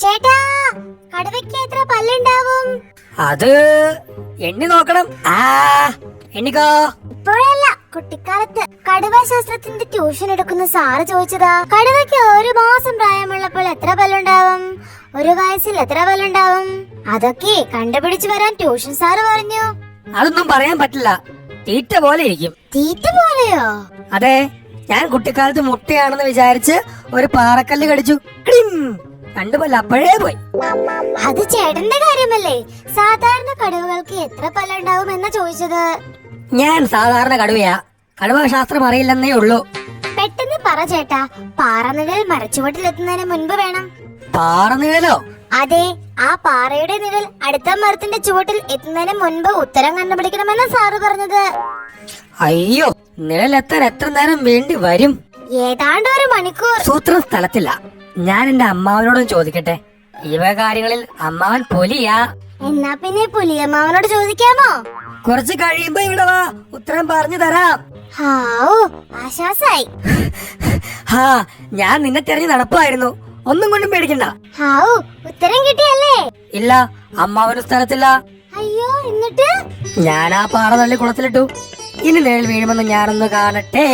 ചേട്ടാ, കടുവയ്ക്ക് എത്ര പല്ലുണ്ടാവും? അത് എണ്ണി നോക്കണം. എണ്ണിക്കോ. ഇപ്പോഴല്ല, കുട്ടിക്കാലത്ത് കടുവ ശാസ്ത്രത്തിന്റെ ട്യൂഷൻ എടുക്കുന്ന സാറ് ചോദിച്ചതാ. കടുവയ്ക്ക് 1 മാസം പ്രായമുള്ളപ്പോൾ എത്ര പല്ലുണ്ടാവും, 1 വയസ്സിൽ എത്ര പല്ലുണ്ടാവും? അതൊക്കെ കണ്ടുപിടിച്ചു വരാൻ ട്യൂഷൻ സാറ് പറഞ്ഞു. അതൊന്നും പറയാൻ പറ്റില്ല, തീറ്റ പോലെ ഇരിക്കും. തീറ്റ പോലെയോ? അതെ, ഞാൻ കുട്ടിക്കാലത്ത് മുട്ടയാണെന്ന് വിചാരിച്ച് ഒരു പാറക്കല്ല് കടിച്ചു. രണ്ടു പല്ല് അപ്പോഴേ പോയി. അത് ചേട്ടന്റെ കാര്യമല്ലേ? സാധാരണ കടുവകൾക്ക് എത്ര പല്ലുണ്ടാവും എന്നാ ചോദിച്ചത്. ഞാൻ സാധാരണ കടുവയാ, കടുവ ശാസ്ത്രം അറിയില്ലെന്നേ ഉള്ളൂ. പെട്ടെന്ന് പറ ചേട്ടാ, പാറനിഴൽ മരച്ചുവട്ടിലെത്തുന്നതിന് മുൻപ് വേണം. പാറനിഴലോ? അതെ, ആ പാറയുടെ നിഴൽ അടുത്ത മരത്തിന്റെ ചുവട്ടിൽ എത്തുന്നതിന് മുൻപ് ഉത്തരം കണ്ടുപിടിക്കണമെന്ന് സാറ് പറഞ്ഞത്. അയ്യോ, നിഴലെത്താൻ എത്ര നേരം വേണ്ടി വരും? ഏതാണ്ട് 1 മണിക്കൂർ. സൂത്രം സ്ഥലത്തില്ല. ഞാൻ എന്റെ അമ്മാവനോടും ചോദിക്കട്ടെ. ഇവ കാര്യങ്ങളിൽ അമ്മാവൻ പുലിയാ. എന്നാ പിന്നെ പുലിയമ്മാവനോട് ചോദിക്കാമോ? കുറച്ച് കഴിയുമ്പോ ഇവിടെ വാ, ഉത്തരം പറഞ്ഞു തരാം. ഹാവൂ, ആശ്വാസായി. ഞാൻ നിന്നെ തെരഞ്ഞു നടപ്പായിരുന്നു, ഒന്നും കൊണ്ടും പേടിക്കണ്ട. ഹാവൂ, ഉത്തരം കിട്ടിയല്ലേ? ഇല്ല, അമ്മാവന് സ്ഥലത്തില്ല. അയ്യോ, എന്നിട്ട്? ഞാൻ ആ പാറ തള്ളി കുളത്തിലിട്ടു. ഇനി നിഴൽ വീഴുമെന്ന് ഞാനൊന്ന് കാണട്ടെ.